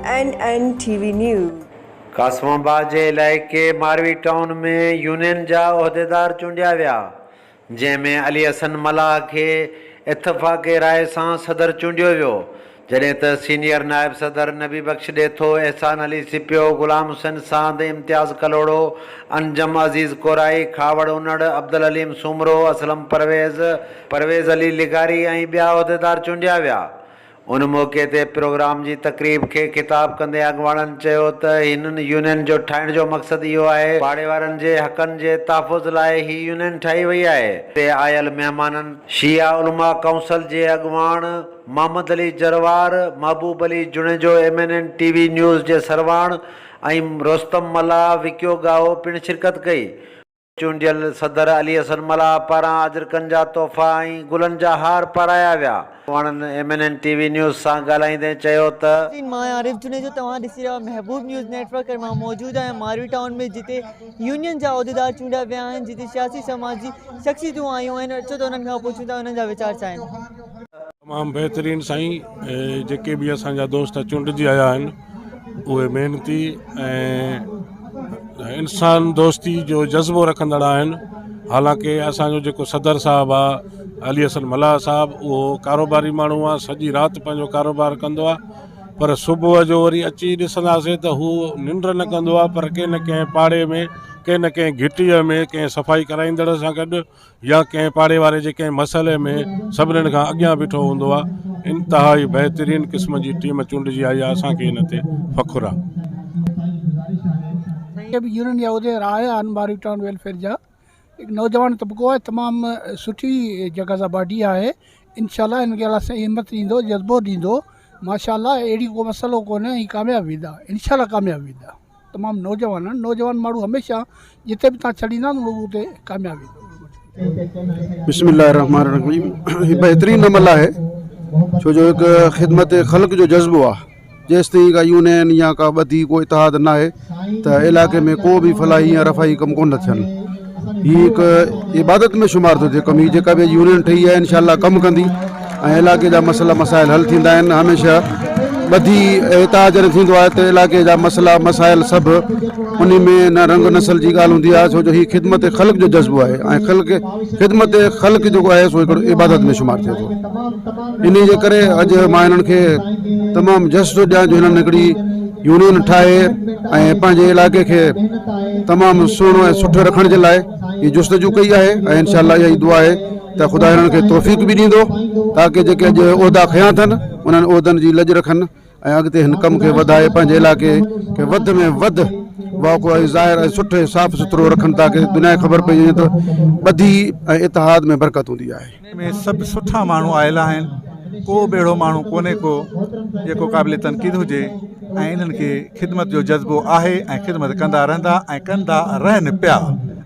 NN TV News। Kasmabad जे इलाइक़े मारवी town में union जा उहिदेदार चूंडिया विया, जंहिंमें अली हसन मलाह खे इत्तफ़ाक़े राय सां सदर चूंडियो वियो, जॾहिं त सीनियर नायब सदर नबी बख्श ॾेथो, एहसान अली सिपियो, गुलाम हुसैन साद, इम्तियाज़ कलोड़ो, अंजम अज़ीज़ कोराई, खावड़ उनड़, अब्दुल अलीम सुमरो, असलम परवेज़ अली लिगारी ऐं ॿिया उहिदेदार चूंडिया विया। उन मौक़े ते प्रोग्राम जी तक़रीब खे ख़िताब कंदे अॻवाननि चयो त हिननि यूनियन जो ठाहिण जो मक़सदु इहो आहे, पाड़े वारनि जे हक़नि जे तहफ़ुज़ लाइ ही यूनियन ठाही वई आहे। हिते आयल महिमाननि शिया उलमा काउंसिल जे अॻवान मोहम्मद अली जरवार, महबूब अली जुणेजो MNN TV न्यूज़ जे सरवाण ऐं रोस्तम मल्लाह विकियो गाहो पिणु शिरकत कई। चूंडियल सदर अली हसन मल्लाह पारां अजरकनि जा तोहफ़ा ऐं गुलनि जा हार पाराया विया। MNN TV न्यूज़ सां ॻाल्हाईंदे चयो त मां आरिफ जुनेजो, तव्हां ॾिसी रहिया महबूब न्यूज़ नेटवर्क मां मौजूदु आहियां मारवी टाउन में, जिते यूनियन जा उहिदेदार चूंडिया विया आहिनि, जिते सियासी समाजी शख़्सियतूं आयूं आहिनि। अचो त उन्हनि खां पुछूं था उन्हनि जा वीचार छा आहिनि। तमामु बहितरीनु साईं, जेके बि असांजा दोस्त चूंडिजी आया आहिनि उहे महिनती ऐं इंसान दोस्ती जो जज़्बो रखंदड़ आहिनि। हालांकि असांजो जेको सदर साहिबु आहे अली हसन मल्लाह साहिबु, उहो कारोबारी माण्हू आहे, सॼी राति पंहिंजो कारोबार कंदो आहे, पर सुबुह जो वरी अची ॾिसंदासीं त हू निंड न कंदो आहे, पर कंहिं न कंहिं पाड़े में, कंहिं न कंहिं घिटीअ में, कंहिं सफ़ाई कराईंदड़ सां गॾु या कंहिं पाड़े वारे जे कंहिं मसइले में सभिनीनि खां अॻियां बीठो हूंदो आहे। इंतिहाई बहितरीनु क़िस्म जी टीम चूंडिजी आई आहे, असांखे हिन ते फ़ख़ुरु आहे। यूनियन जा उहिदेदार आया आहिनि मारवी टाउन वेलफेयर जा, हिकु नौजवान तबिको आहे, तमामु सुठी जॻह सां बाडी आहे। इंशाल्लाह हिन खे अलाह साईं हिमत ॾींदो, जज़्बो ॾींदो, माशाल्लाह अहिड़ी को मसइलो कोन्हे, ही कामयाबु वेंदा, इंशाल्लाह कामयाबु वेंदा। तमामु नौजवान आहिनि, नौजवान माण्हू हमेशह जिते बि तव्हां छॾींदा न उहो उते कामयाबु वेंदो। बिस्मिल्लाहिर्रहमानिर्रहीम। हीउ बहितरीनु अमल आहे, छो जो हिकु ख़िदमत ख़ल्क़ जो जज़्बो आहे। जेसि ताईं का यूनियन या का ॿधी को इतिहाद न आहे त इलाइक़े में को बि फलाही या रफ़ाही कमु कोन थियनि। हीअ हिकु इबादत में शुमारु थो थिए कमु। हीअ जेका बि यूनियन ठही आहे इंशाअल्लाह कमु कंदी ऐं इलाइक़े जा मसइला मसाइल हल थींदा आहिनि। हमेशह ॿधी इतिहाद जॾहिं थींदो आहे त इलाइक़े जा मसइला मसाइल सभु उन में न रंग नसल जी ॻाल्हि हूंदी आहे, छो जो हीअ ख़िदमत ख़ल्क़ जो जज़्बो आहे ऐं ख़िदमत ख़ल्क़ जेको आहे सो हिकिड़ो इबादत में शुमारु थिए थो। इन जे करे अॼु मां हिननि खे तमामु जस थो ॾियां जो हिननि हिकिड़ी यूनियन ठाहे ऐं पंहिंजे इलाइक़े खे तमामु सुहिणो ऐं सुठो रखण जे लाइ हीअ जुस्तजू कई आहे ऐं इंशाअल्लाह इहा ई दुआ आहे त ख़ुदा हिननि खे तौफ़ीक़ बि ॾींदो ताकी जेके अॼु उहिदा खयां अथनि उन्हनि उहिदनि जी लॼ रखनि ऐं अॻिते हिन कम खे वधाए पंहिंजे इलाइक़े खे वधि में वधि वाक़ो ऐं ज़ाहिर ऐं सुठे साफ़ सुथरो रखनि ताकी दुनिया खे ख़बर पइजे त ॿधी ऐं इतिहाद में बरकत हूंदी आहे। में सभु सुठा माण्हू आयल आहिनि, को बेड़ो माण्हू कोन्हे को जेको क़ाबिल तनक़ीद हुजे ऐं इन्हनि खे ख़िदमत जो जज़्बो आहे ऐं ख़िदमत कंदा रहंदा ऐं कंदा रहनि पिया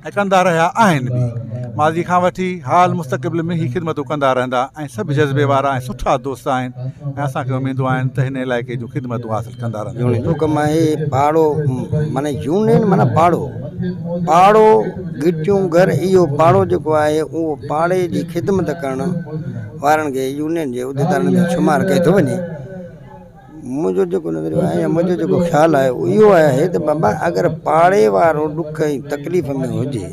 ऐं कंदा रहिया आहिनि बि। माज़ी खां वठी हाल मुस्तक़बिल में ही ख़िदमतूं कंदा रहंदा ऐं सभु जज़्बे वारा ऐं सुठा दोस्त आहिनि ऐं असांखे उमेदूं आहिनि त हिन इलाइक़े जूं ख़िदमतूं हासिलु कंदा रहंदा। कमु आहे पाड़ो, माना यूनियन माना पाड़ो गिटियूं घर, इहो पाड़ो जेको आहे उहो पाड़े जी ख़िदमत करण वारनि खे यूनियन जे उहिदेदारनि में शुमारु कयो थो वञे। मुंहिंजो जेको नज़रियो आहे या मुंहिंजो जेको ख़्यालु आहे उहो इहो आहे त बाबा अगरि पाड़े वारो ॾुख ऐं तकलीफ़ में हुजे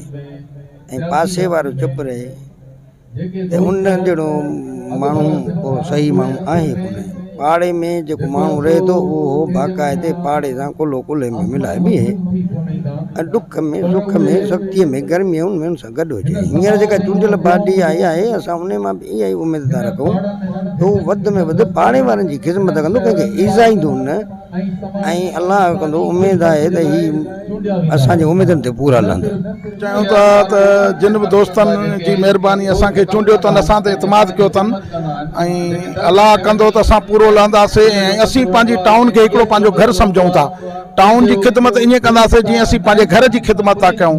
ऐं पासे वारो चुप रहे त उन जहिड़ो माण्हू पोइ सही माण्हू आहे कोन्हे। पाड़े में जेको माण्हू रहे थो उहो बाक़ाइदे पाड़े सां कुल्हो कुल्हे में मिलाए बीहे ऐं ॾुख में सुख में सख़्तीअ में गर्मीअ में उन सां गॾु हुजे। हींअर जेका चूंडियल पार्टी आई आहे असां उन मां बि इहा ई उमेद था रखूं त हू वधि में वधि पाड़े वारनि जी ख़िदमत कंदो, कंहिंखे ईज़ाईंदो न ऐं अलाह कंदो। उमेदु आहे त हीअ असांजे उमेदनि ते पूरा हलंदो। चाहियूं था त जिन बि दोस्तनि जी महिरबानी असांखे चूंडियो अथनि, असां ते इतमाद कयो अथनि ऐं अलाह कंदो त असां पूरो हलंदासीं ऐं असीं पंहिंजी टाउन खे हिकिड़ो पंहिंजो घर सम्झूं था। टाउन की ख़िदमत ईअं कंदासीं जीअं असीं पंहिंजे घर जी ख़िदमत था कयूं।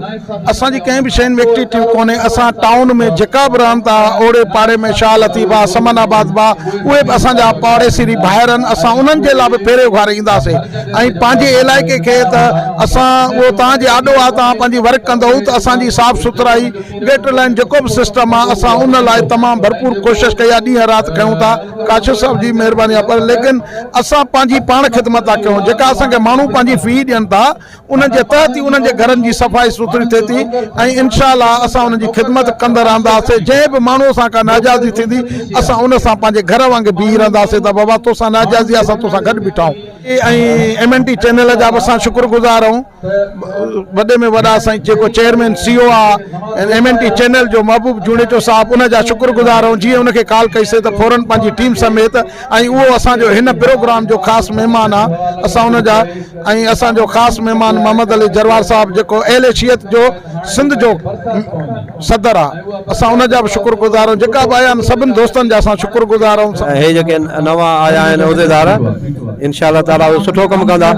असांजी कंहिं बि शइ में एक्टिविटी कोन्हे। असां टाउन में जेका बि रहनि था ओड़े पाड़े में शाह लतीफ़ आहे, समनाबाद बा, उहे बि असांजा पाड़ेसी भाइर आहिनि। असां उन्हनि जे लाइ बि फेरे उघारे ईंदासीं ऐं पंहिंजे इलाइक़े खे त असां उहो तव्हांजे आॾो आहे तव्हां पंहिंजी वर्क कंदव त असांजी साफ़ सुथराई गेट लाइन जेको बि सिस्टम आहे असां उन लाइ तमामु भरपूर कोशिशि कई आहे, ॾींहं राति कयूं था। काशिफ़ साहिब जी महिरबानी आहे, पर लेकिन असां पंहिंजी पाण ख़िदमत था कयूं। जेका असांखे माण्हू पंहिंजी फ़ी ॾियनि था उन्हनि जे तहत ई उन्हनि जे घरनि जी सफ़ाई सुथरी थिए थी ऐं इंशाअल्लाह असां उन्हनि जी ख़िदमत कंदा रहंदासीं। जंहिं बि माण्हू सां का नाजाइज़ी थींदी असां उन सां पंहिंजे घर वांगुरु बीही रहंदासीं त बाबा तोसां नाजाइज़ी असां तोसां गॾु बीठाऊं। ऐं MNT चैनल जा बि असां शुक्रगुज़ार आहियूं। वॾे में वॾा असां जेको चेयरमैन CEO आहे MNT चैनल जो महबूब जूणेचो साहब, उन जा शुक्रगुज़ार आहियूं। जीअं उनखे कॉल कईसीं त फौरन पंहिंजी टीम समेत, ऐं उहो असांजो हिन प्रोग्राम जो ख़ासि महिमान आहे। असां उन जा ऐं असांजो ख़ासि महिमान मोहम्मद अली जरवार साहब जेको अहले शियत जो सिंध जो सदर आहे, असां उन जा बि शुक्रगुज़ार आहियूं। जेका बि आया आहिनि सभिनि दोस्तनि जा असां शुक्रगुज़ार आहियूं। हे जेके नवां आया आहिनि उहिदेदार इंशाअल्लाह ताला उहे सुठो कमु कंदा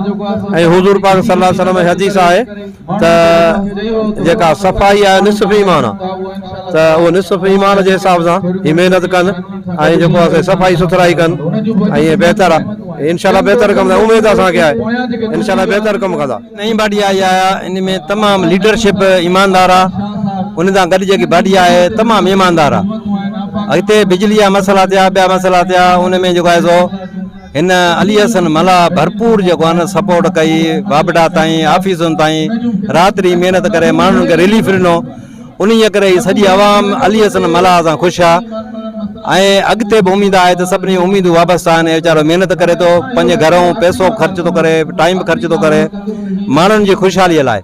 ऐं हुज़ूर पाक सल्लल्लाहु अलैहि वसल्लम हदीस आहे त जेका सफ़ाई आहे निसफ़ ईमान आहे, त उहो निसफ़ ईमान जे हिसाब सां ही महिनत कनि ऐं जेको आहे सफ़ाई सुथराई कनि ऐं इहे बहितर आहे। इंशाअल्लाह बहितर कमु कंदा, उमेदु असांखे आहे इंशाअल्लाह बहितर कमु कंदा। नई बाडी आई आहे, इन में तमामु लीडरशिप ईमानदार आहे, उन सां गॾु जेकी बाडी आहे तमामु ईमानदार आहे। हिते बिजली जा मसइला थिया, ॿिया मसइला थिया, उन में जेको आहे सो हिन अली हसन मला भरपूर जेको आहे न सपोर्ट कई, बाबडा ताईं ऑफिसुनि ताईं राति महिनत करे माण्हुनि खे रिलीफ ॾिनो। उन्हीअ करे सॼी आवाम अली हसन मला सां ख़ुशि आहे ऐं अॻिते बि उमेदु आहे त सभिनी उमेदूं वापसि आहिनि। वीचारो महिनत करे थो, पंहिंजे घरों पैसो ख़र्च थो करे, टाइम ख़र्च थो करे माण्हुनि जी ख़ुशहालीअ लाइ।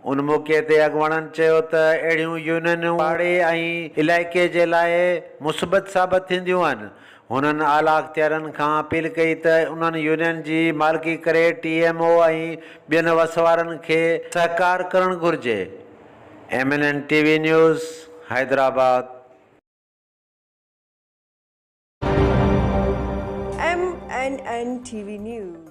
उन मौक़े ते अॻुवाणनि चयो त अहिड़ियूं यूनियनूं पाड़े ऐं इलाइक़े जे लाइ मुस्बत साबित थींदियूं आहिनि। हुननि आला अख़्तियारनि खां अपील कई त उन्हनि यूनियन जी मालिकी करे TMO ऐं ॿियनि वसवारनि खे सहकार करणु घुरिजे। MNN TV news Hyderabad. MNN TV News.